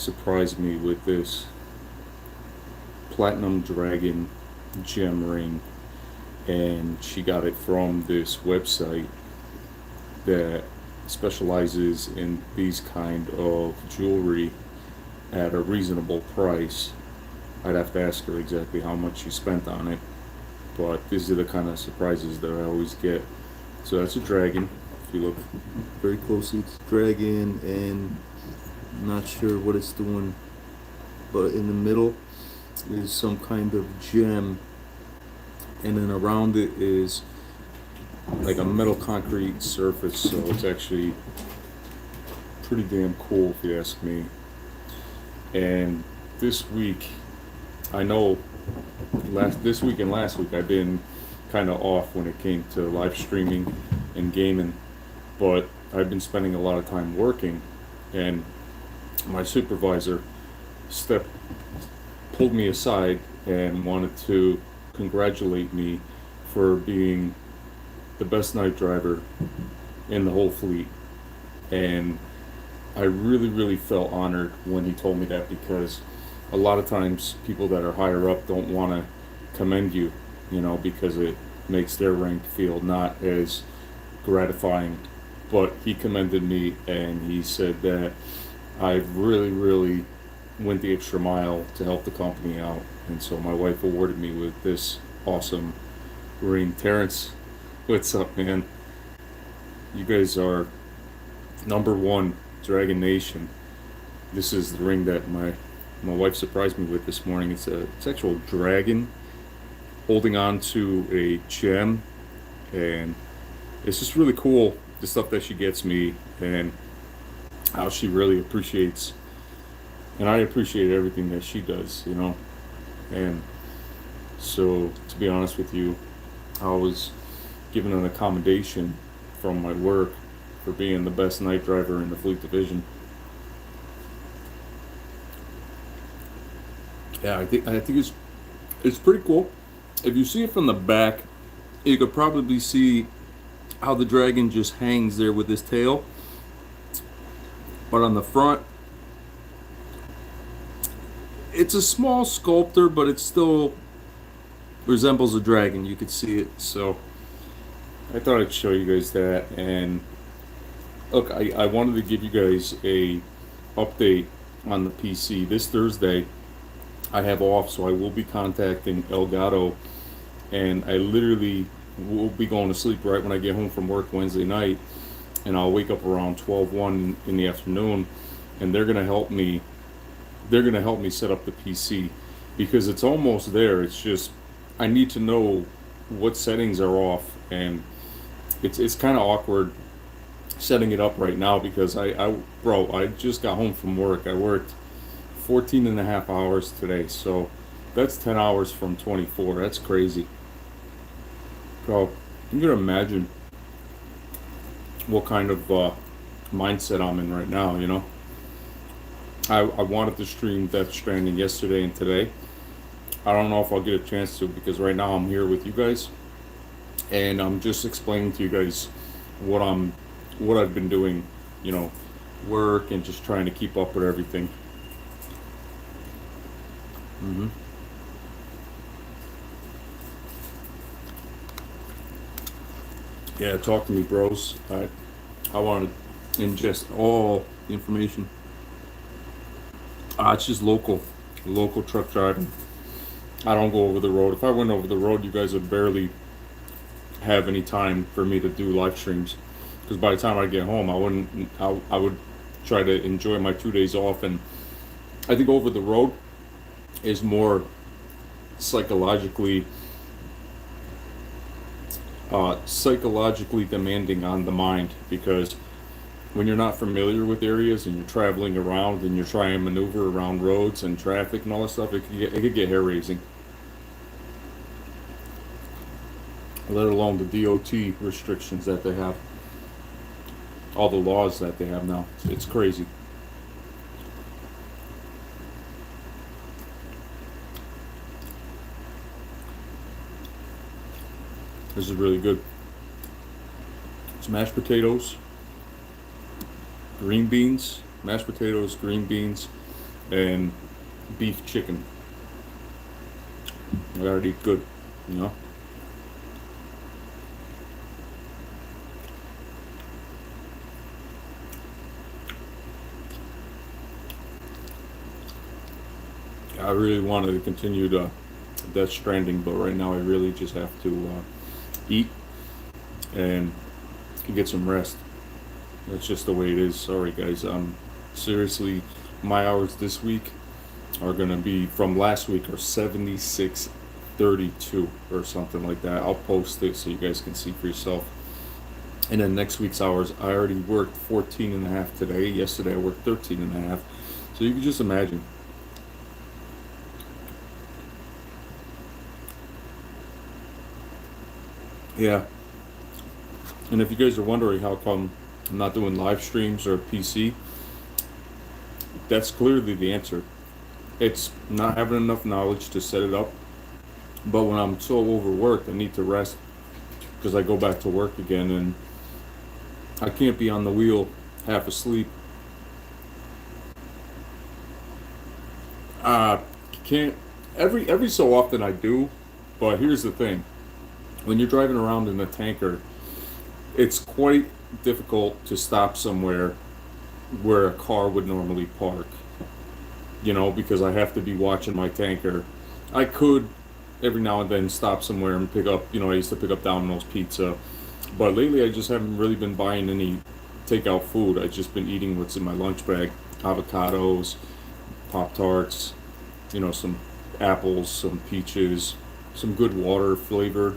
surprised me with this Platinum Dragon gem ring, and she got it from this website that specializes in these kind of jewelry at a reasonable price. I'd have to ask her exactly how much she spent on it, but these are the kind of surprises that I always get. So that's a dragon. If you look very closely, it's a dragon, and I'm not sure what it's doing, but in the middle is some kind of gem, and then around it is like a metal concrete surface, so it's actually pretty damn cool if you ask me. And this week, I know this week and last week I've been kind of off when it came to live streaming and gaming, but I've been spending a lot of time working, and my supervisor stepped pulled me aside and wanted to congratulate me for being the best night driver in the whole fleet. And I really, really felt honored when he told me that, because a lot of times people that are higher up don't want to commend you, because it makes their rank feel not as gratifying. But he commended me, and he said that I really, really went the extra mile to help the company out. And so my wife awarded me with this awesome ring. Terrence, what's up, man? You guys are number one, Dragon Nation. This is the ring that my wife surprised me with this morning. It's actual dragon holding on to a gem, and it's just really cool, the stuff that she gets me and how she really appreciates, and I appreciate everything that she does, And so, to be honest with you, I was given an accommodation from my work for being the best night driver in the fleet division. Yeah, I think it's pretty cool. If you see it from the back, you could probably see how the dragon just hangs there with his tail. But on the front, it's a small sculpture, but it still resembles a dragon. You could see it. So I thought I'd show you guys that. And look, I wanted to give you guys a update on the PC. This Thursday I have off, so I will be contacting Elgato, and I literally will be going to sleep right when I get home from work Wednesday night, and I'll wake up around 12:01 in the afternoon, and they're gonna help me set up the PC, because it's almost there. It's just I need to know what settings are off, and it's kind of awkward setting it up right now, because I just got home from work. I worked 14 and a half hours today, so that's 10 hours from 24. That's crazy. Bro, you can imagine what kind of mindset I'm in right now, I wanted to stream Death Stranding yesterday and today. I don't know if I'll get a chance to, because right now I'm here with you guys, and I'm just explaining to you guys what I've been doing, work, and just trying to keep up with everything. Yeah, talk to me, bros. I want to ingest all the information. It's just local truck driving. I don't go over the road. If I went over the road, you guys would barely have any time for me to do live streams, because by the time I get home, I would try to enjoy my 2 days off. And I think over the road is more psychologically demanding on the mind, because when you're not familiar with areas and you're traveling around and you're trying to maneuver around roads and traffic and all that stuff, it could get hair raising. Let alone the DOT restrictions that they have, all the laws that they have now. It's crazy. This is really good. It's mashed potatoes, green beans, and beef chicken. I gotta eat good, you know. I really wanted to continue to Death Stranding, but right now I really just have to eat and get some rest. That's just the way it is. Sorry, guys. Seriously, my hours this week are gonna be from last week are 76:32 or something like that. I'll post it so you guys can see for yourself. And then next week's hours, I already worked 14 and a half today. Yesterday I worked 13 and a half. So you can just imagine. Yeah. And if you guys are wondering how come I'm not doing live streams or PC, that's clearly the answer. It's not having enough knowledge to set it up. But when I'm so overworked, I need to rest because I go back to work again and I can't be on the wheel half asleep. Uh, can't every so often I do, but here's the thing: when you're driving around in a tanker, it's quite difficult to stop somewhere where a car would normally park. You know, because I have to be watching my tanker. I could every now and then stop somewhere and pick up. You know, I used to pick up Domino's pizza, but lately I just haven't really been buying any takeout food. I've just been eating what's in my lunch bag: avocados, Pop Tarts, you know, some apples, some peaches, some good water flavored.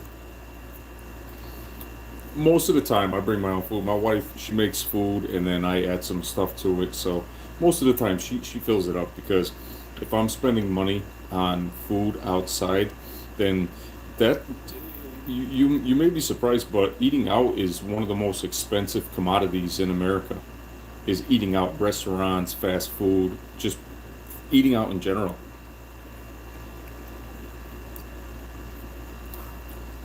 Most of the time, I bring my own food. My wife, she makes food, and then I add some stuff to it. So most of the time, she fills it up because if I'm spending money on food outside, then that you may be surprised, but eating out is one of the most expensive commodities in America. Is eating out, restaurants, fast food, just eating out in general.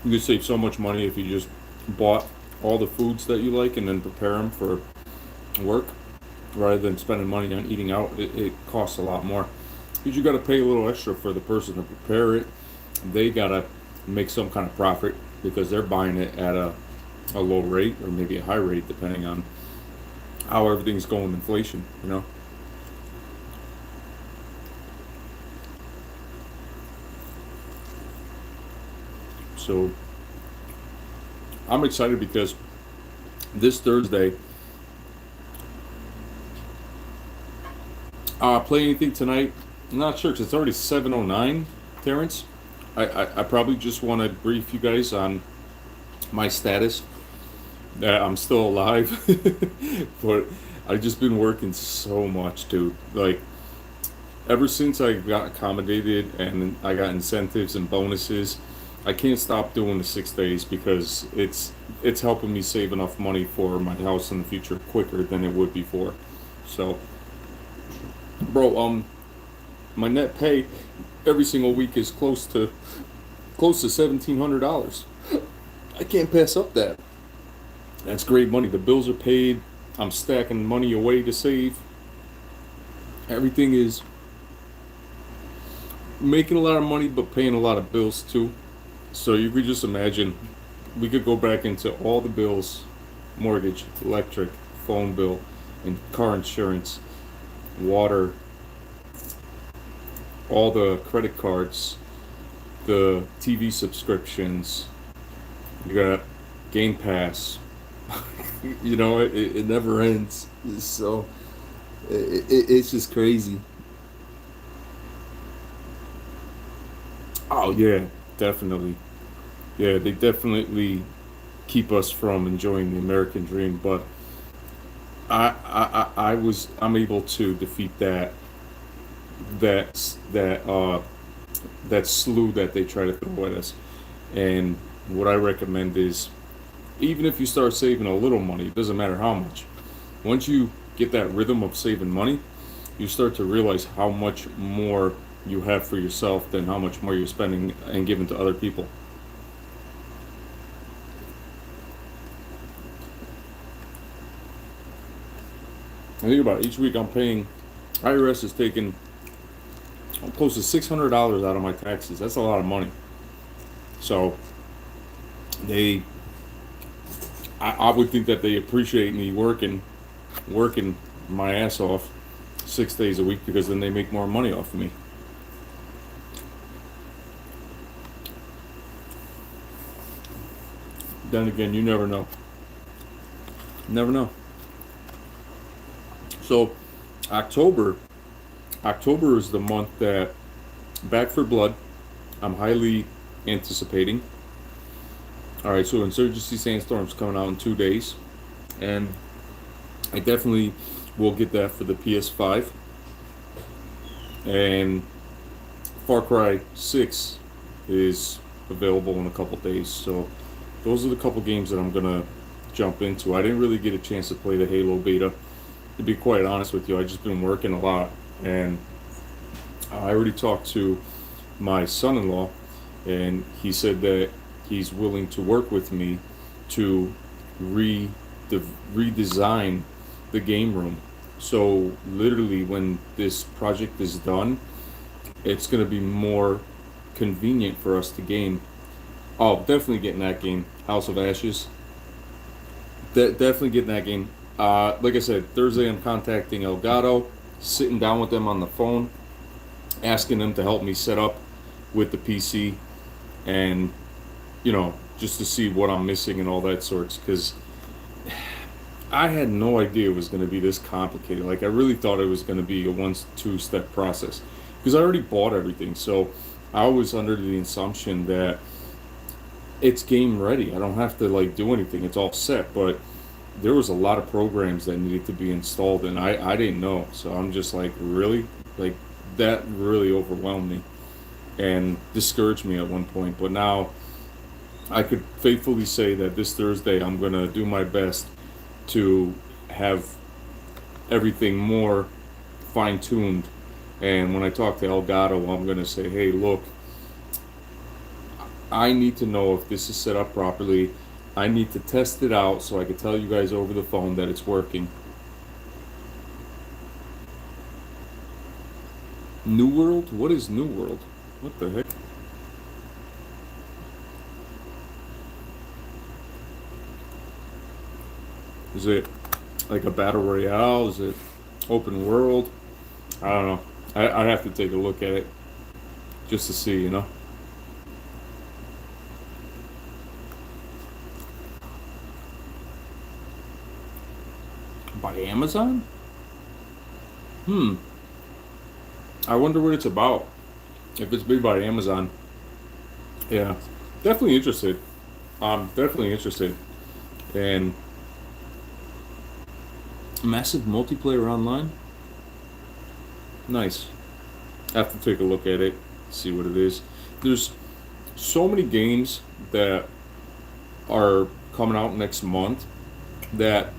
You could save so much money if you just bought all the foods that you like and then prepare them for work rather than spending money on eating out. It costs a lot more because you got to pay a little extra for the person to prepare it. They got to make some kind of profit because they're buying it at a low rate or maybe a high rate depending on how everything's going inflation, you know. So I'm excited because this Thursday, play anything tonight? I'm not sure 'cause it's already 7:09, Terrence. I probably just want to brief you guys on my status that I'm still alive, but I've just been working so much, dude. Like ever since I got accommodated and I got incentives and bonuses, I can't stop doing the 6 days because it's helping me save enough money for my house in the future quicker than it would before. So, bro, my net pay every single week is close to $1,700. I can't pass up that. That's great money. The bills are paid. I'm stacking money away to save. Everything is making a lot of money, but paying a lot of bills too. So you could just imagine we could go back into all the bills: mortgage, electric, phone bill, and car insurance, water, all the credit cards, the TV subscriptions. You got Game Pass. You know, it never ends. So it's just crazy. Oh yeah, definitely. Yeah, they definitely keep us from enjoying the American dream, but I'm able to defeat that that slew that they try to throw at us. And what I recommend is even if you start saving a little money, it doesn't matter how much. Once you get that rhythm of saving money, you start to realize how much more you have for yourself than how much more you're spending and giving to other people. I think about it, each week I'm paying, IRS is taking close to $600 out of my taxes. That's a lot of money. So they, I would think that they appreciate me working my ass off 6 days a week, because then they make more money off of me. Then again, you never know. Never know. So October, October is the month that Back for Blood, I'm highly anticipating. All right, so Insurgency Sandstorm's coming out in 2 days, and I definitely will get that for the PS5. And Far Cry 6 is available in a couple days. So those are the couple games that I'm gonna jump into. I didn't really get a chance to play the Halo beta. To be quite honest with you, I just been working a lot, and I already talked to my son-in-law, and he said that he's willing to work with me to redesign the game room. So literally, when this project is done, it's going to be more convenient for us to game. Oh, definitely getting that game, House of Ashes. Definitely getting that game. Like I said, Thursday I'm contacting Elgato, sitting down with them on the phone, asking them to help me set up with the PC, and just to see what I'm missing and all that sorts, because I had no idea it was going to be this complicated. Like, I really thought it was going to be a 1-2 step process, because I already bought everything. So I was under the assumption that it's game ready. I don't have to like do anything. It's all set. But there was a lot of programs that needed to be installed, and I didn't know. So I'm just like, really? Like, that really overwhelmed me and discouraged me at one point. But now I could faithfully say that this Thursday I'm going to do my best to have everything more fine-tuned. And when I talk to Elgato, I'm going to say, hey, look, I need to know if this is set up properly. I need to test it out so I can tell you guys over the phone that it's working. New World? What is New World? What the heck? Is it like a battle royale? Is it open world? I don't know. I have to take a look at it just to see. By Amazon? I wonder what it's about. If it's made by Amazon. Yeah. Definitely interested. I'm definitely interested. And massive multiplayer online? Nice. I have to take a look at it, see what it is. There's so many games that are coming out next month that.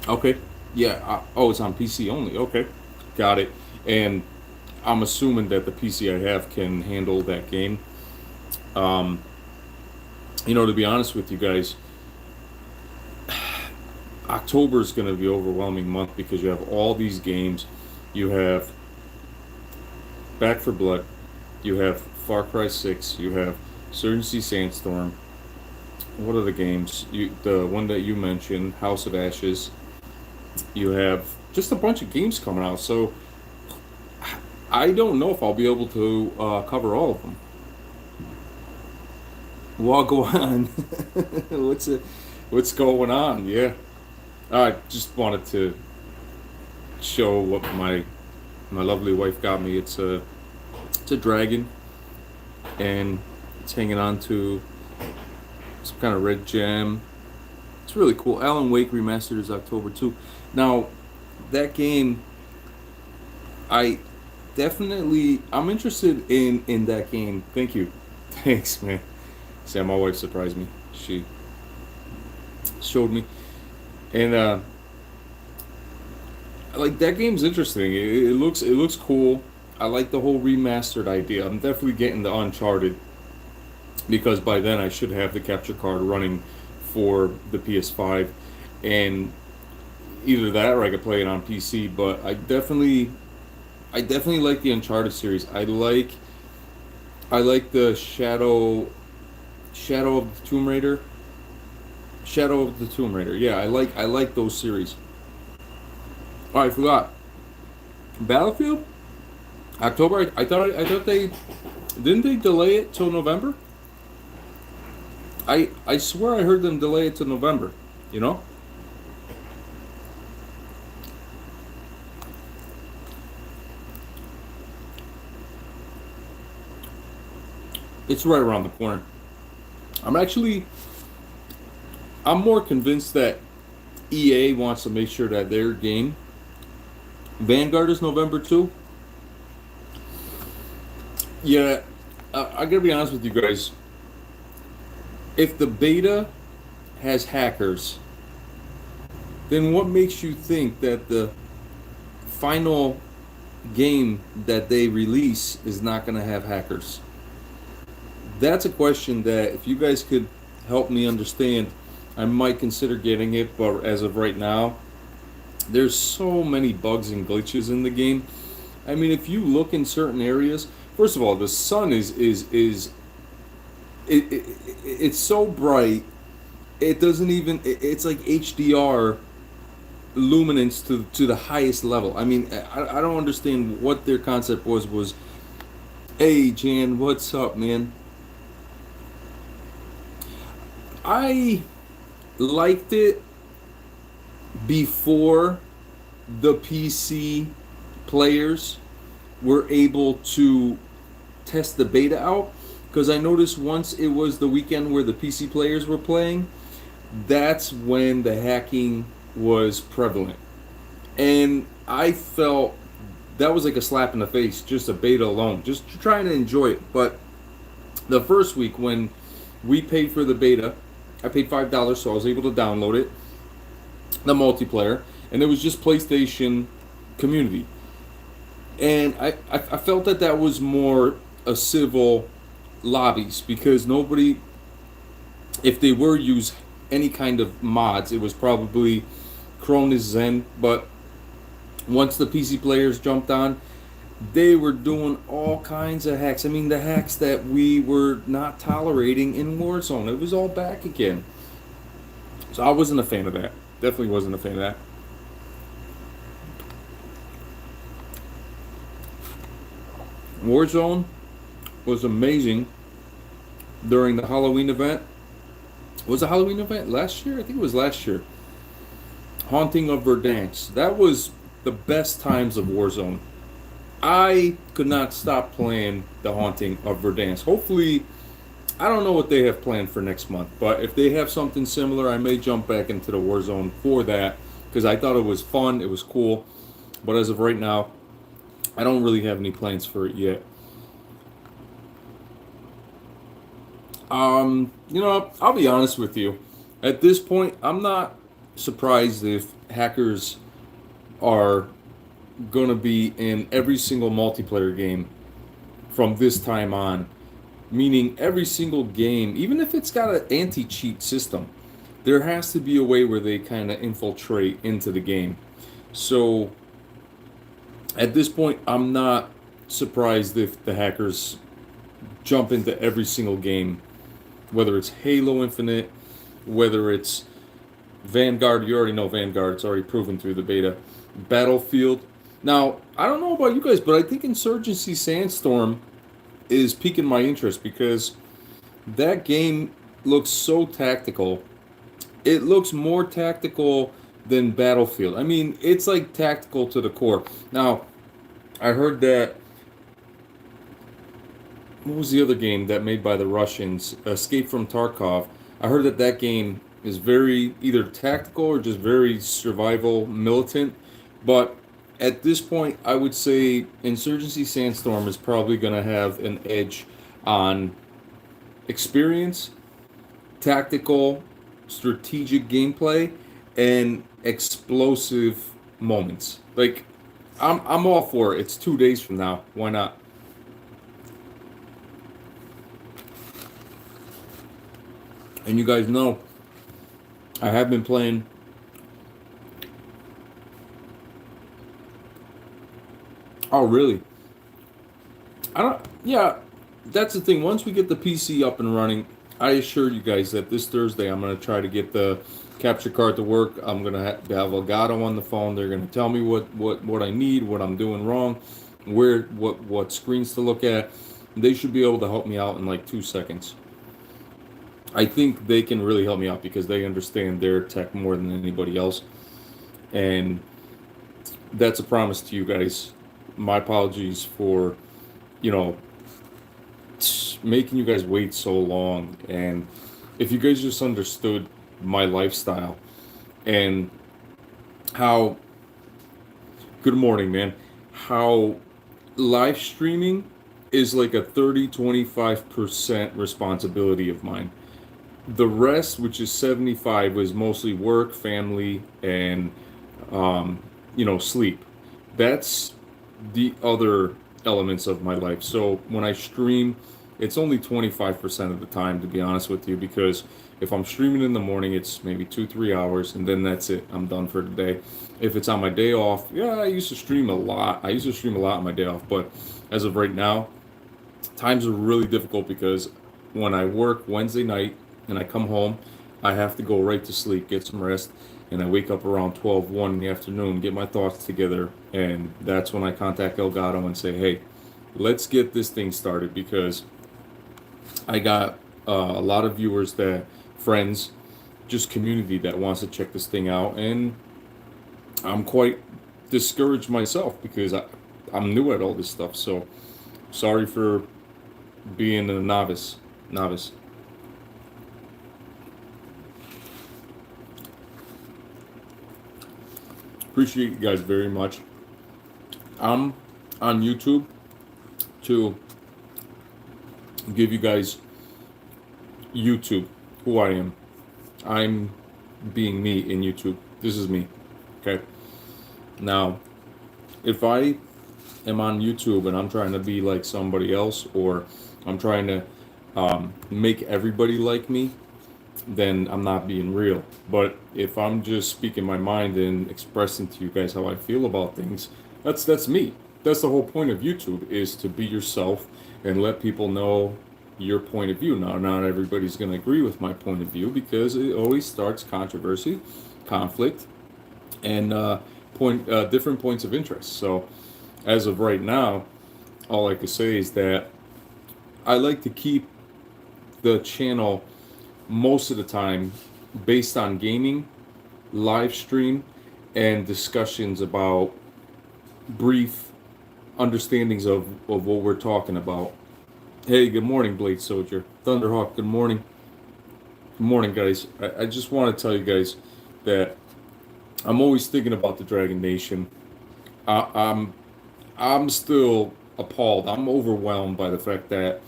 Okay. Yeah. Oh, it's on PC only. Okay. Got it. And I'm assuming that the PC I have can handle that game. Um, to be honest with you guys, October is going to be an overwhelming month because you have all these games. You have Back for Blood. You have Far Cry 6. You have Insurgency Sandstorm. What are the games? The one that you mentioned, House of Ashes. You have just a bunch of games coming out. So I don't know if I'll be able to cover all of them. Well, go on. What's going on? Yeah. I just wanted to show what my lovely wife got me. It's a dragon, and it's hanging on to some kind of red gem. It's really cool. Alan Wake Remastered is October 2. Now, that game, I'm interested in that game. Thank you. Thanks, man. See, my wife surprised me. She showed me. And like, that game's interesting. It looks cool. I like the whole remastered idea. I'm definitely getting the Uncharted, because by then I should have the capture card running for the PS5. And either that or I could play it on PC. But I definitely like the Uncharted series. I like the Shadow of the Tomb Raider. Shadow of the Tomb Raider. Yeah, I like those series. Oh, I forgot. Battlefield October. I thought they didn't they delay it till November. I swear I heard them delay it to November. You know, it's right around the corner. I'm actually I'm more convinced that EA wants to make sure that their game Vanguard is November too. Yeah, I gotta be honest with you guys. If the beta has hackers, then what makes you think that the final game that they release is not going to have hackers? That's a question that if you guys could help me understand, I might consider getting it, but as of right now, there's so many bugs and glitches in the game. I mean, if you look in certain areas, first of all, the sun is it's so bright. It doesn't even it's like HDR luminance to the highest level. I mean, I don't understand what their concept was, hey Jan, what's up, man? I liked it before the PC players were able to test the beta out, because I noticed once it was the weekend where the PC players were playing, that's when the hacking was prevalent. And I felt that was like a slap in the face, just a beta alone, just trying to enjoy it. But the first week when we paid for the beta, I paid $5, so I was able to download it, the multiplayer, and it was just PlayStation community. And I felt that that was more a civil lobbies, because nobody, if they were use any kind of mods, it was probably Cronus Zen. But once the PC players jumped on, they were doing all kinds of hacks. I mean, the hacks that we were not tolerating in Warzone, it was all back again. So I wasn't a fan of that. Definitely wasn't a fan of that. Warzone was amazing during the Halloween event. Was the Halloween event last year? I think it was last year. Haunting of Verdansk. That was the best times of Warzone. I could not stop playing the Haunting of Verdansk. Hopefully, I don't know what they have planned for next month, but if they have something similar, I may jump back into the Warzone for that, because I thought it was fun, it was cool. But as of right now, I don't really have any plans for it yet. I'll be honest with you. At this point, I'm not surprised if hackers are going to be in every single multiplayer game from this time on. Meaning, every single game, even if it's got an anti cheat system, there has to be a way where they kind of infiltrate into the game. So, at this point, I'm not surprised if the hackers jump into every single game, whether it's Halo Infinite, whether it's Vanguard. You already know Vanguard, it's already proven through the beta. Battlefield. Now, I don't know about you guys, but I think Insurgency Sandstorm is piquing my interest, because that game looks so tactical. It looks more tactical than Battlefield. I mean, it's like tactical to the core. Now, I heard that, what was the other game that made by the Russians? Escape from Tarkov. I heard that that game is very either tactical or just very survival militant. But at this point, I would say Insurgency Sandstorm is probably going to have an edge on experience, tactical, strategic gameplay, and explosive moments. Like, I'm all for it. It's 2 days from now. Why not? And you guys know I have been playing Oh, really? I don't. Yeah, that's the thing. Once we get the PC up and running, I assure you guys that this Thursday I'm gonna try to get the capture card to work. I'm gonna have Elgato on the phone. They're gonna tell me what I need, what I'm doing wrong, where what screens to look at. They should be able to help me out in like 2 seconds. I think they can really help me out because they understand their tech more than anybody else, and that's a promise to you guys. My apologies for you know making you guys wait so long. And if you guys just understood my lifestyle and how, good morning, man, how live streaming is like a 30-25% responsibility of mine. The rest, which is 75, was mostly work, family, and sleep. That's the other elements of my life. So when I stream, it's only 25% of the time, to be honest with you, because if I'm streaming in the morning, it's maybe 2, 3 hours, and then that's it. I'm done for the day. If it's on my day off, yeah, I used to stream a lot. I used to stream a lot on my day off, but as of right now, times are really difficult because when I work Wednesday night and I come home, I have to go right to sleep, get some rest, and I wake up around 12, 1 in the afternoon, get my thoughts together, and that's when I contact Elgato and say, hey, let's get this thing started because I got a lot of viewers that, friends, just community that wants to check this thing out, and I'm quite discouraged myself because I'm new at all this stuff, so sorry for being a novice. Appreciate you guys very much. I'm on YouTube to give you guys YouTube, who I am. I'm being me in YouTube. This is me. Okay. Now, if I am on YouTube and I'm trying to be like somebody else, or I'm trying to make everybody like me, then I'm not being real. But if I'm just speaking my mind and expressing to you guys how I feel about things, that's me. That's the whole point of YouTube, is to be yourself and let people know your point of view. Now, not everybody's going to agree with my point of view because it always starts controversy, conflict, and different points of interest. So, as of right now, all I can say is that I like to keep the channel most of the time based on gaming, live stream, and discussions about brief understandings of what we're talking about. Hey, good morning, Blade Soldier. Thunderhawk, good morning. Good morning, guys. I just want to tell you guys that I'm always thinking about the Dragon Nation. I, I'm I'm still appalled. I'm overwhelmed by the fact that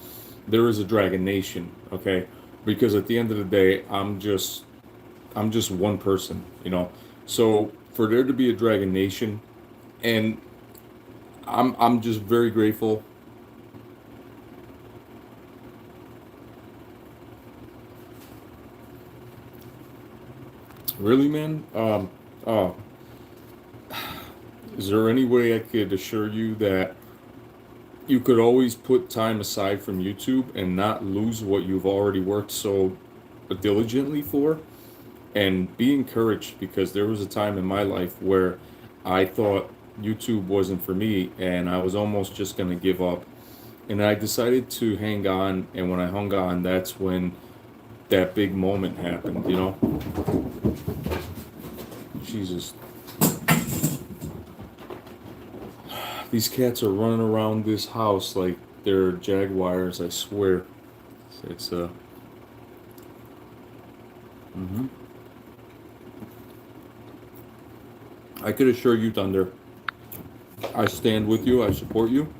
there is a Dragon Nation. Okay, because at the end of the day, I'm just one person. So for there to be a Dragon Nation, and I'm just very grateful. Really, man. Oh, is there any way I could assure you that you could always put time aside from YouTube and not lose what you've already worked so diligently for? And be encouraged, because there was a time in my life where I thought YouTube wasn't for me and I was almost just going to give up. And I decided to hang on. And when I hung on, that's when that big moment happened. Jesus. These cats are running around this house like they're jaguars, I swear. It's. Mhm. I could assure you, Thunder, I stand with you, I support you.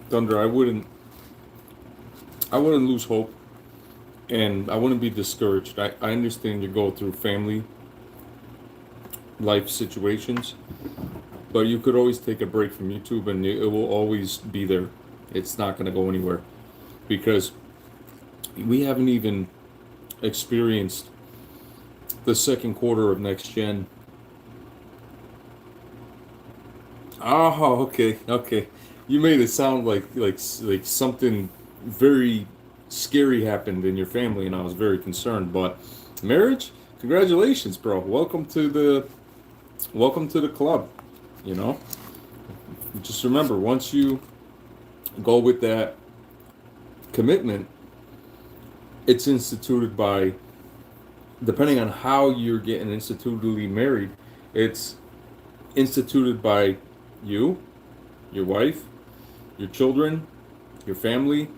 Thunder, I wouldn't lose hope, and I wouldn't be discouraged. I understand you go through family life situations, but you could always take a break from YouTube and it will always be there. It's not going to go anywhere because we haven't even experienced. the second quarter of next gen. Oh, okay, okay. You made it sound like something very scary happened in your family, and I was very concerned. But marriage, congratulations, bro. Welcome to the club. You know, just remember, once you go with that commitment, it's instituted by, depending on how you're getting institutionally married, it's instituted by you, your wife, your children, your family,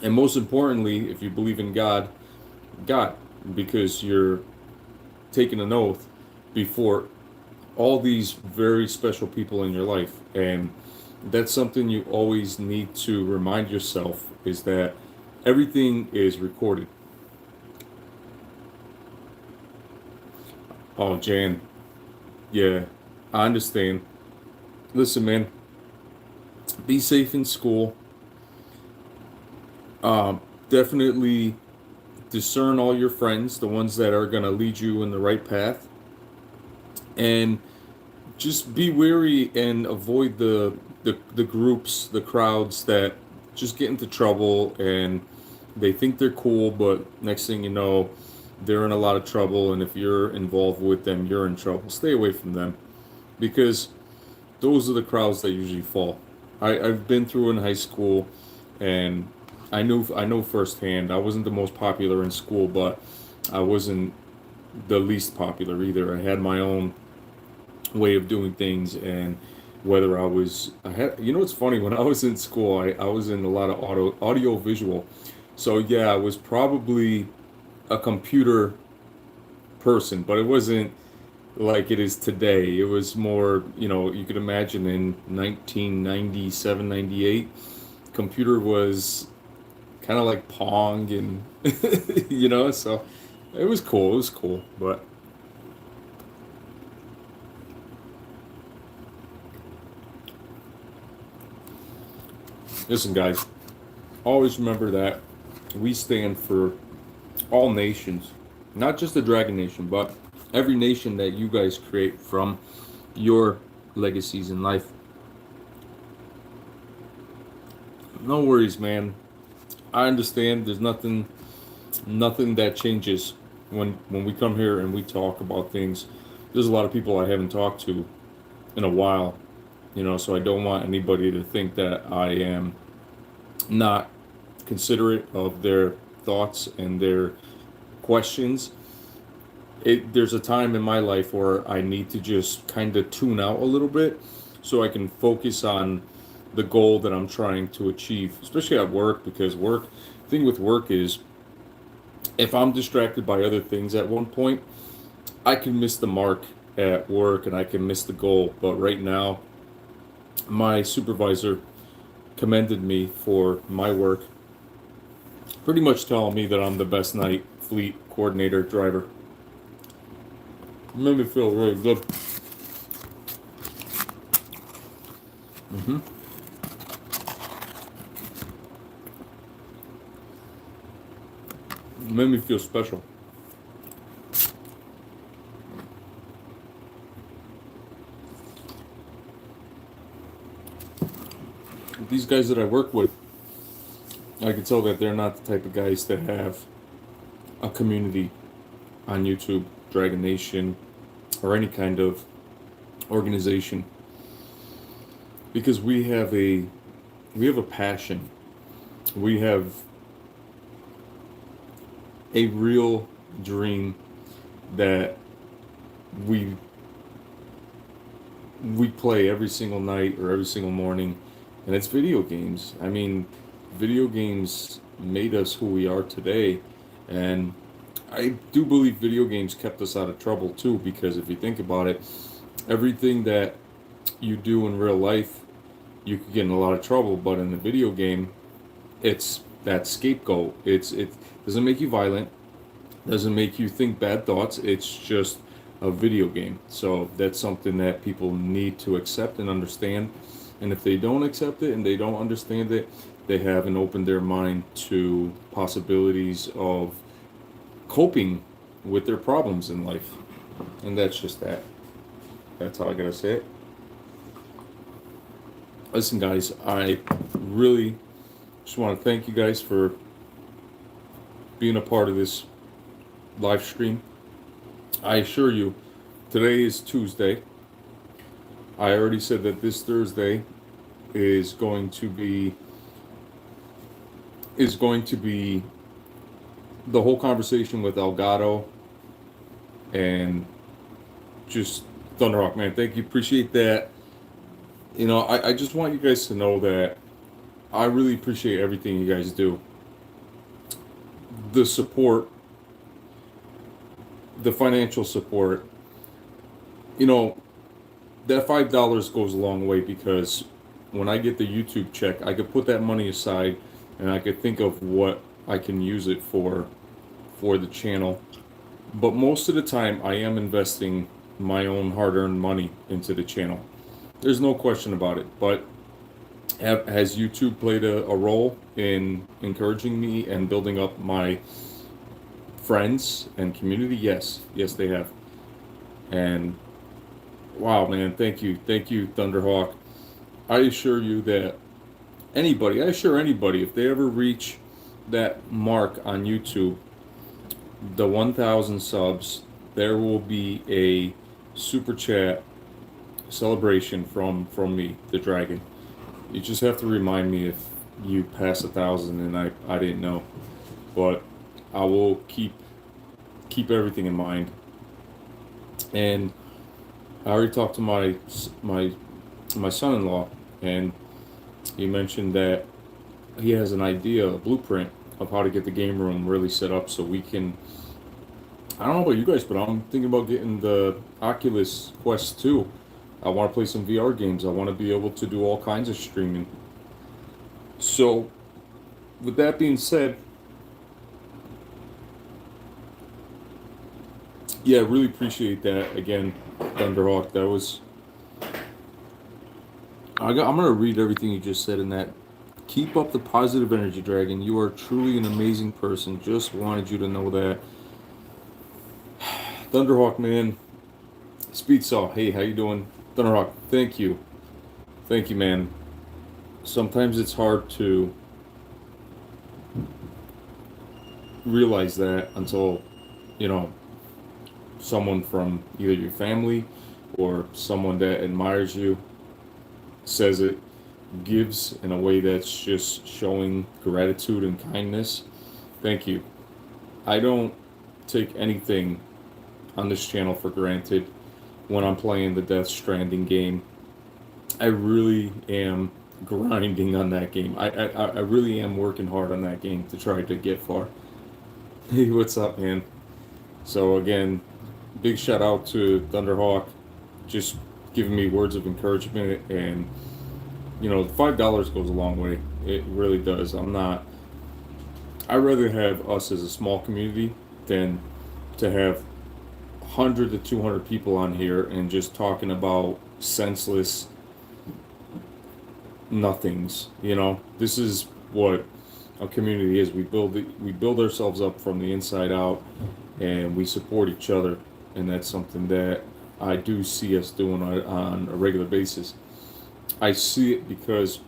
and most importantly, if you believe in God, God, because you're taking an oath before all these very special people in your life. And that's something you always need to remind yourself, is that everything is recorded. Oh, Jan, yeah, I understand. Listen, man, be safe in school. Definitely discern all your friends, the ones that are going to lead you in the right path. And just be wary and avoid the groups, the crowds that just get into trouble, and they think they're cool, but next thing you know, they're in a lot of trouble. And if you're involved with them, you're in trouble. Stay away from them, because those are the crowds that usually fall. I've been through in high school, and I know firsthand. I wasn't the most popular in school, but I wasn't the least popular either. I had my own way of doing things. And whether I had, it's funny, when I was in school, I was in a lot of audio visual. So yeah, I was probably a computer person, but it wasn't like it is today. It was more, you could imagine in 1997, 98, computer was kind of like Pong, and so it was cool. It was cool. But listen, guys, always remember that we stand for all nations, not just the Dragon Nation, but every nation that you guys create from your legacies in life. No worries, man. I understand. There's nothing that changes when we come here and we talk about things. There's a lot of people I haven't talked to in a while, so I don't want anybody to think that I am not considerate of their thoughts and their questions. There's a time in my life where I need to just kind of tune out a little bit so I can focus on the goal that I'm trying to achieve, especially at work, because thing with work is, if I'm distracted by other things at one point, I can miss the mark at work and I can miss the goal. But right now, my supervisor commended me for my work, pretty much telling me that I'm the best night fleet coordinator driver. It made me feel really good. It made me feel special. These guys that I work with, I can tell that they're not the type of guys that have a community on YouTube, Dragon Nation, or any kind of organization, because we have a passion. We have a real dream that we we play every single night or every single morning, and it's video games. I mean, video games made us who we are today, and I do believe video games kept us out of trouble too, because if you think about it, everything that you do in real life, you could get in a lot of trouble, but in the video game, it's that scapegoat. It doesn't make you violent, doesn't make you think bad thoughts. It's just a video game. So that's something that people need to accept and understand. And if they don't accept it and they don't understand it, they haven't opened their mind to possibilities of coping with their problems in life. And that's just that. That's how I gotta say it. Listen, guys, I really just want to thank you guys for being a part of this live stream. I assure you, today is Tuesday. I already said that this Thursday is going to be the whole conversation with Elgato and just Thunderhawk, man. Thank you, appreciate that. You know, I just want you guys to know that I really appreciate everything you guys do. The support, the financial support. You know, that $5 goes a long way, because when I get the YouTube check, I could put that money aside and I could think of what I can use it for the channel. But most of the time, I am investing my own hard-earned money into the channel. There's no question about it. But has YouTube played a role in encouraging me and building up my friends and community? Yes, they have. And wow, man, thank you, Thunderhawk. I assure you that I assure anybody, if they ever reach that mark on YouTube, the 1,000 subs, there will be a super chat celebration from me, the Dragon. You just have to remind me if you pass 1,000 and I didn't know, but I will keep everything in mind. And I already talked to my son-in-law, and he mentioned that he has an idea, a blueprint of how to get the game room really set up so we can. I don't know about you guys, but I'm thinking about getting the Oculus Quest 2. I want to play some VR games. I want to be able to do all kinds of streaming. So, with that being said, yeah, really appreciate that. Again, Thunderhawk, that was. I'm going to read everything you just said in that. Keep up the positive energy, Dragon. You are truly an amazing person. Just wanted you to know that. Thunderhawk, man. Speedsaw, hey, how you doing? Thunderhawk, thank you, man. Sometimes it's hard to realize that until, you know, someone from either your family or someone that admires you says it, gives in a way that's just showing gratitude and kindness. Thank you. I don't take anything on this channel for granted when I'm playing the Death Stranding game. I really am grinding on that game. I really am working hard on that game to try to get far. Hey, what's up, man? So again, big shout out to Thunderhawk, just giving me words of encouragement, and you know, $5 goes a long way. It really does. I'd rather have us as a small community than to have 100 to 200 people on here and just talking about senseless nothings. You know, this is what a community is. We build ourselves up from the inside out, and we support each other, and that's something that I do see us doing on a regular basis. I see it because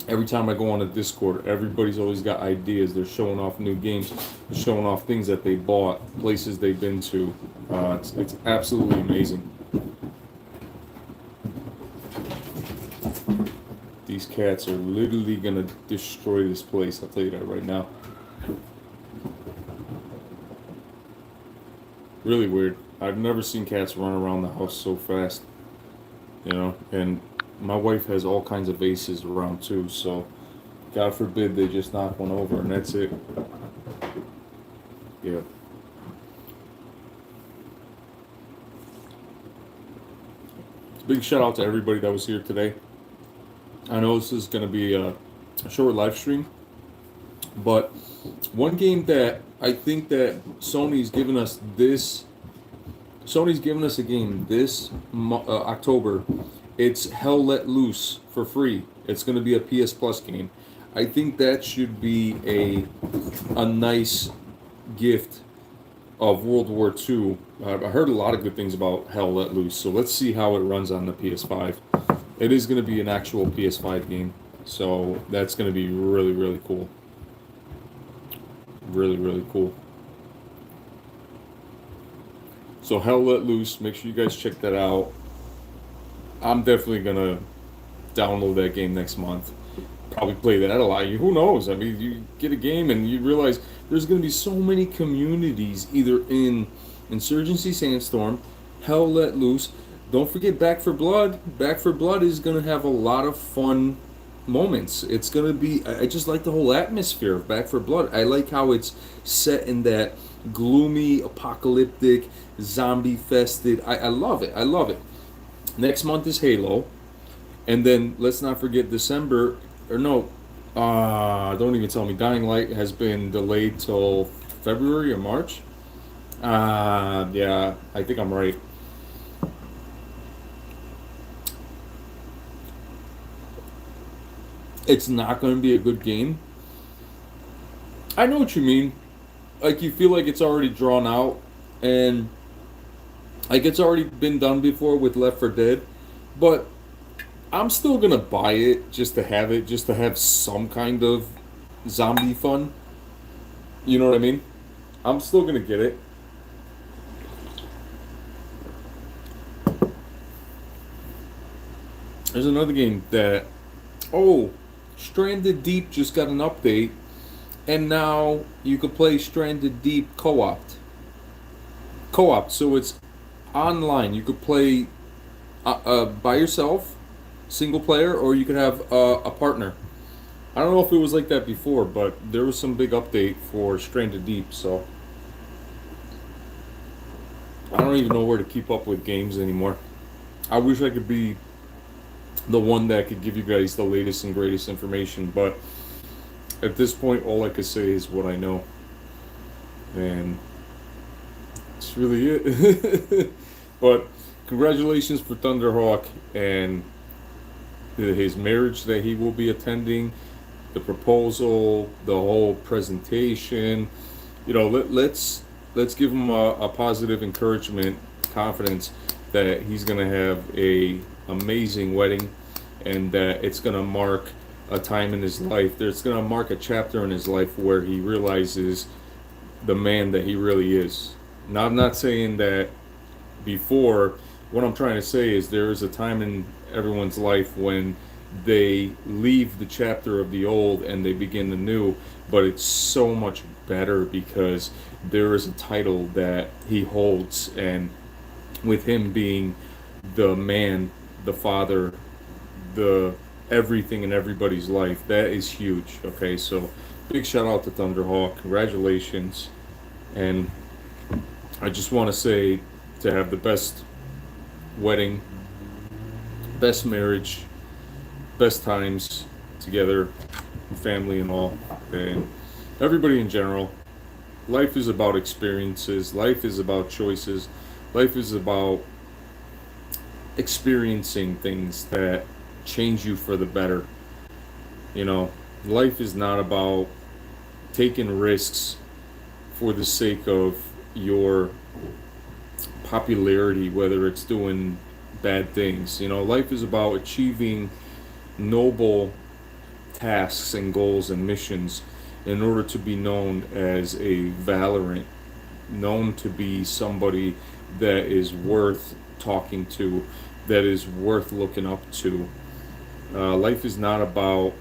every time I go on a Discord, everybody's always got ideas. They're showing off new games, they're showing off things that they bought, places they've been to. It's absolutely amazing. These cats are literally gonna destroy this place. I'll tell you that right now. Really weird. I've never seen cats run around the house so fast. You know, and my wife has all kinds of vases around too, so God forbid they just knock one over and that's it. Yeah. Big shout out to everybody that was here today. I know this is going to be a short live stream, but one game that I think that Sony's given us a game this October. It's Hell Let Loose for free. It's going to be a PS Plus game. I think that should be a nice gift of World War II. I heard a lot of good things about Hell Let Loose, so let's see how it runs on the PS5. It is going to be an actual PS5 game, so that's going to be really, really cool. Really, really cool. So Hell Let Loose, make sure you guys check that out. I'm definitely going to download that game next month. Probably play that a lot. Who knows? I mean, you get a game and you realize there's going to be so many communities either in Insurgency Sandstorm, Hell Let Loose. Don't forget Back for Blood. Back for Blood is going to have a lot of fun moments. It's going to be. I just like the whole atmosphere of Back for Blood. I like how it's set in that gloomy, apocalyptic, zombie fested. I love it. I love it. Next month is Halo. And then let's not forget December, or no, don't even tell me. Dying Light has been delayed till February or March. Yeah, I think I'm right. It's not going to be a good game. I know what you mean. Like you feel like it's already drawn out, and like it's already been done before with Left 4 Dead, but I'm still gonna buy it just to have it, just to have some kind of zombie fun. You know what I mean? I'm still gonna get it. There's another game that, oh, Stranded Deep just got an update, and now you can play Stranded Deep co-op. Co-op, so it's online. You could play by yourself, single player, or you could have a partner. I don't know if it was like that before, but there was some big update for Stranded Deep, so I don't even know where to keep up with games anymore. I wish I could be the one that could give you guys the latest and greatest information, but at this point, all I could say is what I know, and that's really it. But congratulations for Thunderhawk and his marriage that he will be attending, the proposal, the whole presentation. You know, let's give him a positive encouragement, confidence that he's gonna have a amazing wedding, and that it's gonna mark a time in his life. It's gonna mark a chapter in his life where he realizes the man that he really is. Now, I'm not saying that before. What I'm trying to say is there is a time in everyone's life when they leave the chapter of the old and they begin the new, but it's so much better because there is a title that he holds, and with him being the man, the father, the everything in everybody's life, that is huge. Okay, so big shout out to Thunderhawk, congratulations, and I just want to say to have the best wedding, best marriage, best times together, family and all, and everybody in general. Life is about experiences, life is about choices, life is about experiencing things that change you for the better. You know, life is not about taking risks for the sake of your popularity, whether it's doing bad things. You know, life is about achieving noble tasks and goals and missions in order to be known as a Valorant, known to be somebody that is worth talking to, that is worth looking up to. Life is not about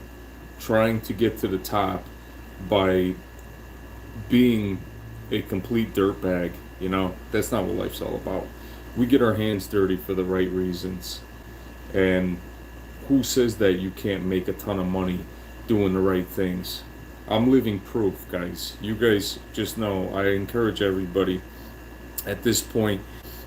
trying to get to the top by being a complete dirtbag. You know, that's not what life's all about. We get our hands dirty for the right reasons. And who says that you can't make a ton of money doing the right things? I'm living proof, guys. You guys just know, I encourage everybody at this point,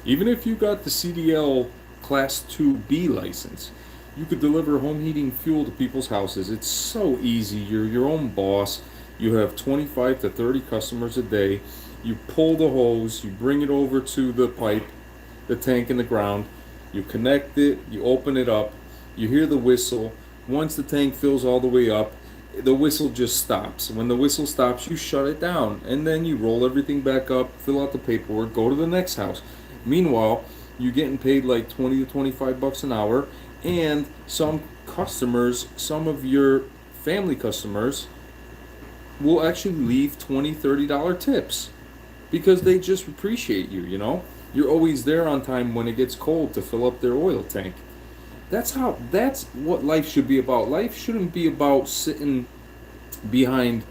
even if you got the CDL Class 2B license, you could deliver home heating fuel to people's houses. It's so easy. You're your own boss. You have 25 to 30 customers a day. You pull the hose, you bring it over to the pipe, the tank in the ground, you connect it, you open it up, you hear the whistle. Once the tank fills all the way up, the whistle just stops. When the whistle stops, you shut it down, and then you roll everything back up, fill out the paperwork, go to the next house. Meanwhile, you're getting paid like 20 to 25 bucks an hour, and some customers, some of your family customers, will actually leave $20, $30 tips because they just appreciate you, you know? You're always there on time when it gets cold to fill up their oil tank. That's what life should be about. Life shouldn't be about sitting behind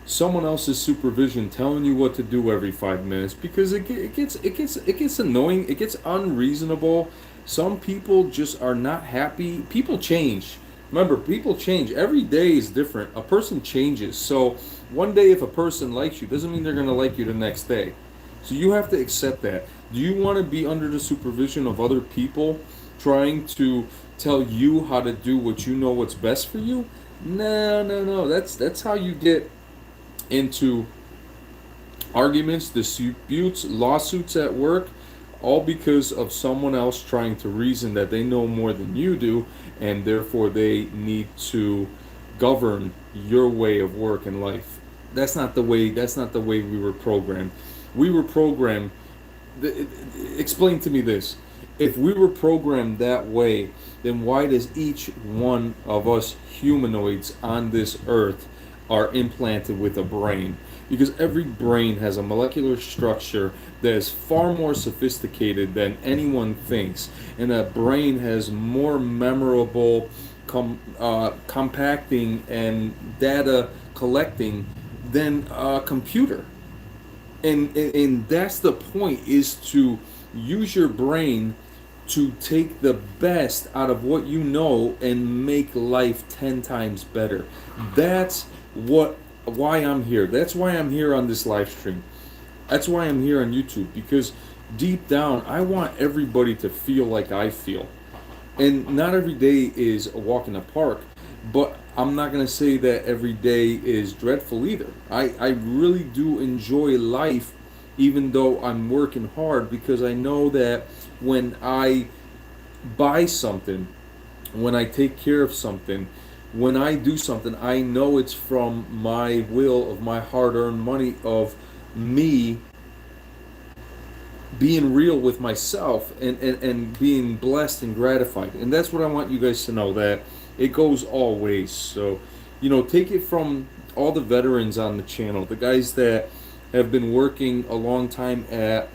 someone else's supervision telling you what to do every 5 minutes, because it gets annoying, it gets unreasonable. Some people just are not happy. People change. Remember, people change. Every day is different. A person changes. So one day if a person likes you doesn't mean they're going to like you the next day. So you have to accept that. Do you want to be under the supervision of other people trying to tell you how to do what you know what's best for you? No, no, no. That's how you get into arguments, disputes, lawsuits at work, all because of someone else trying to reason that they know more than you do, and therefore they need to govern your way of work and life. That's not the way. That's not the way we were programmed. We were programmed. Explain to me this. If we were programmed that way, then why does each one of us humanoids on this earth are implanted with a brain? Because every brain has a molecular structure that is far more sophisticated than anyone thinks, and that brain has more memorable compacting and data collecting than a computer. And that's the point, is to use your brain to take the best out of what you know and make life 10 times better. That's what why I'm here. That's why I'm here on this live stream. That's why I'm here on YouTube, because deep down I want everybody to feel like I feel. And not every day is a walk in the park, but I'm not going to say that every day is dreadful either. I really do enjoy life, even though I'm working hard, because I know that when I buy something, when I take care of something, when I do something, I know it's from my will, of my hard-earned money, of me being real with myself, and being blessed and gratified. And that's what I want you guys to know, that it goes all ways. So, take it from all the veterans on the channel, the guys that have been working a long time at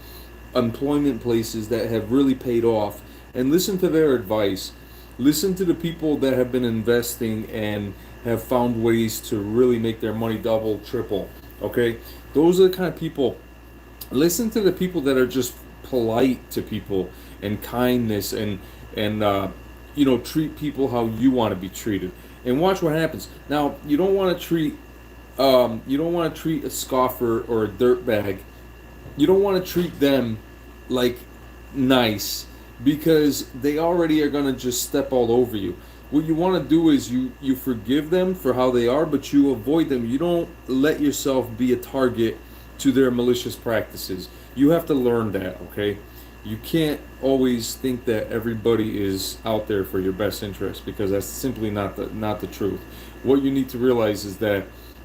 employment places that have really paid off, and listen to their advice. Listen to the people that have been investing and have found ways to really make their money double, triple. Okay? Those are the kind of people. Listen to the people that are just polite to people, and kindness, and treat people how you want to be treated, and watch what happens. Now, you don't want to treat a scoffer or a dirtbag. You don't want to treat them like nice, because they already are going to just step all over you. What you want to do is you forgive them for how they are, but you avoid them. You don't let yourself be a target to their malicious practices. You have to learn that, okay? You can't always think that everybody is out there for your best interest, because that's simply not the truth. What you need to realize is that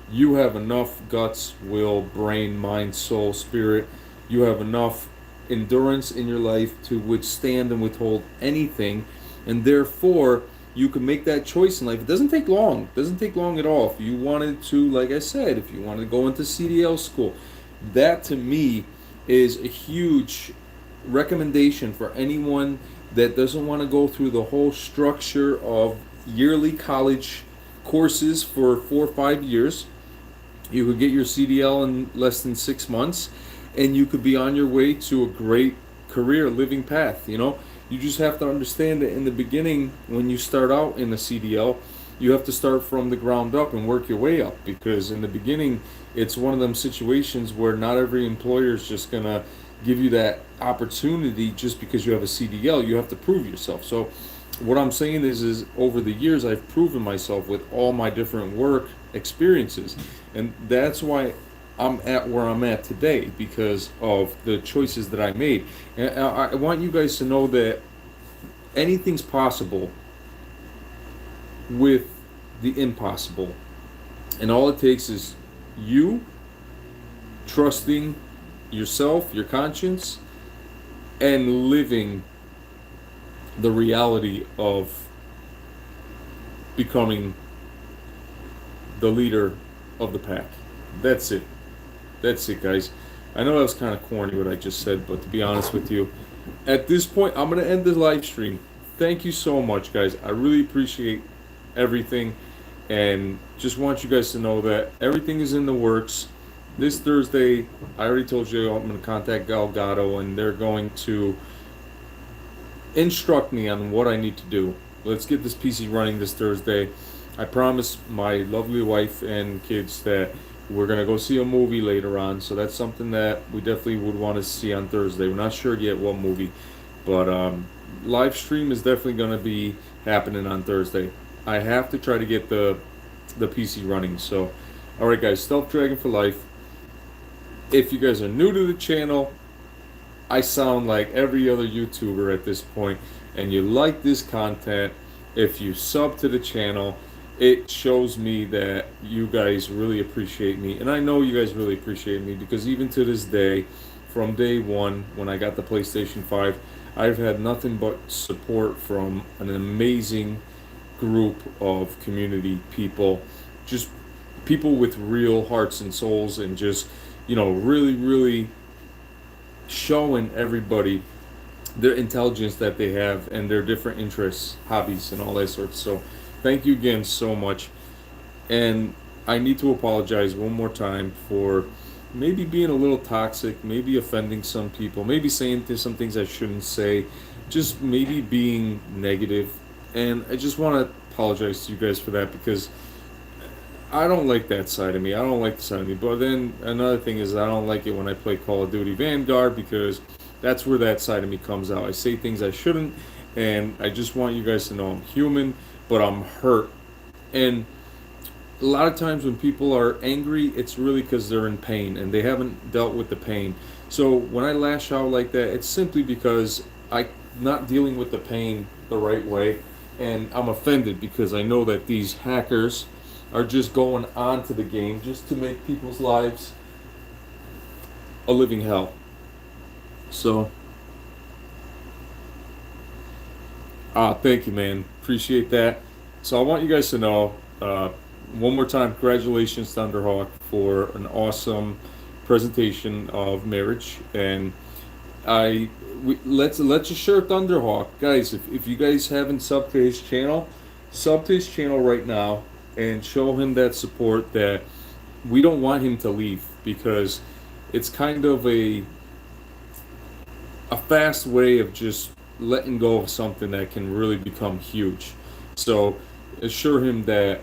you have enough guts, will, brain, mind, soul, spirit. You have enough endurance in your life to withstand and withhold anything, and therefore you can make that choice in life. It doesn't take long. It doesn't take long at all. If you wanted to, like I said, if you wanted to go into CDL school, that to me is a huge recommendation for anyone that doesn't want to go through the whole structure of yearly college courses for 4 or 5 years. You could get your CDL in less than 6 months, and you could be on your way to a great career, living path. You just have to understand that in the beginning, when you start out in the CDL, you have to start from the ground up and work your way up, because in the beginning, it's one of them situations where not every employer is just going to give you that opportunity just because you have a CDL. You have to prove yourself. So what I'm saying is over the years, I've proven myself with all my different work experiences. And that's why I'm at where I'm at today, because of the choices that I made. And I want you guys to know that anything's possible with the impossible. And all it takes is you trusting yourself, your conscience, and living the reality of becoming the leader of the pack. That's it. That's it, guys. I know that was kind of corny what I just said, but to be honest with you, at this point, I'm going to end the live stream. Thank you so much, guys. I really appreciate everything, and just want you guys to know that everything is in the works. This Thursday, I already told you I'm going to contact Galgado, and they're going to instruct me on what I need to do. Let's get this PC running this Thursday. I promise my lovely wife and kids that we're going to go see a movie later on, so that's something that we definitely would want to see on Thursday. We're not sure yet what movie, but live stream is definitely going to be happening on Thursday. I have to try to get the PC running. So, all right, guys, Stealth Dragon for life. If you guys are new to the channel, I sound like every other YouTuber at this point, and you like this content, if you sub to the channel, it shows me that you guys really appreciate me. And I know you guys really appreciate me, because even to this day, from day one, when I got the PlayStation 5, I've had nothing but support from an amazing group of community people, just people with real hearts and souls, and just, really, really showing everybody their intelligence that they have and their different interests, hobbies, and all that sort. So thank you again so much. And I need to apologize one more time for maybe being a little toxic, maybe offending some people, maybe saying some things I shouldn't say, just maybe being negative. And I just want to apologize to you guys for that, because I don't like that side of me. I don't like the side of me. But then another thing is, I don't like it when I play Call of Duty Vanguard, because that's where that side of me comes out. I say things I shouldn't, and I just want you guys to know I'm human, but I'm hurt. And a lot of times when people are angry, it's really because they're in pain and they haven't dealt with the pain. So when I lash out like that, it's simply because I'm not dealing with the pain the right way, and I'm offended because I know that these hackers are just going on to the game just to make people's lives a living hell. So, thank you, man. Appreciate that. So I want you guys to know, one more time, congratulations, Thunderhawk, for an awesome presentation of marriage. And let's just share Thunderhawk, guys. If you guys haven't subbed to his channel, sub to his channel right now and show him that support. That we don't want him to leave, because it's kind of a fast way of just letting go of something that can really become huge. So assure him that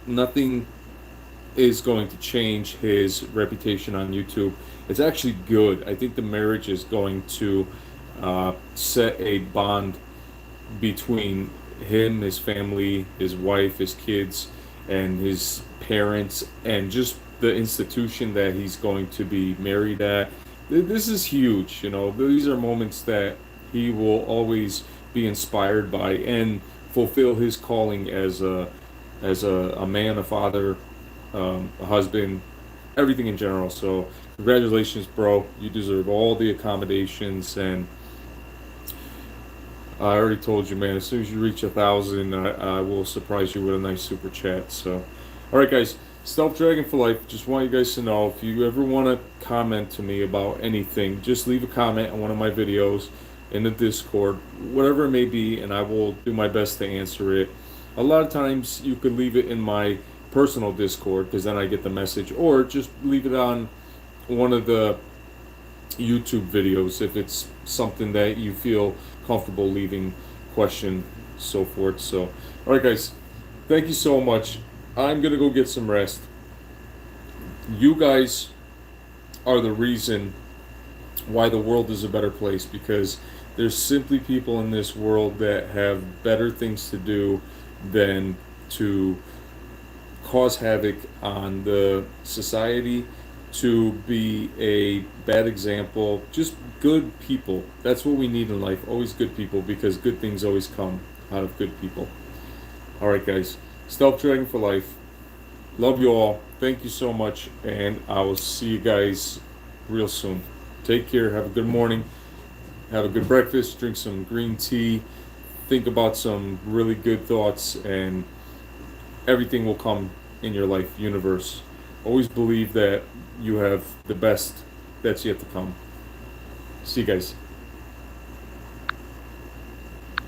nothing is going to change his reputation on YouTube. It's actually good. I think the marriage is going to set a bond between him, his family, his wife, his kids, and his parents, and just the institution that he's going to be married at. This is huge. These are moments that he will always be inspired by, and fulfill his calling as a man, a father, a husband, everything in general. So congratulations, bro. You deserve all the accommodations, and I already told you, man, as soon as you reach 1,000, I will surprise you with a nice super chat. So, all right, guys, Stealth Dragon for life. Just want you guys to know, if you ever want to comment to me about anything, just leave a comment on one of my videos in the Discord, whatever it may be, and I will do my best to answer it. A lot of times you could leave it in my personal Discord, because then I get the message, or just leave it on one of the YouTube videos if it's something that you feel comfortable leaving, question, so forth. So, all right, guys, thank you so much. I'm gonna go get some rest. You guys are the reason why the world is a better place, because there's simply people in this world that have better things to do than to cause havoc on the society, to be a bad example. Just good people. That's what we need in life. Always good people, because good things always come out of good people. All right, guys. Stealth Dragon for life. Love you all. Thank you so much, and I will see you guys real soon. Take care. Have a good morning. Have a good breakfast. Drink some green tea. Think about some really good thoughts, and everything will come in your life. Universe. Always believe that you have the best that's yet to come. See you guys.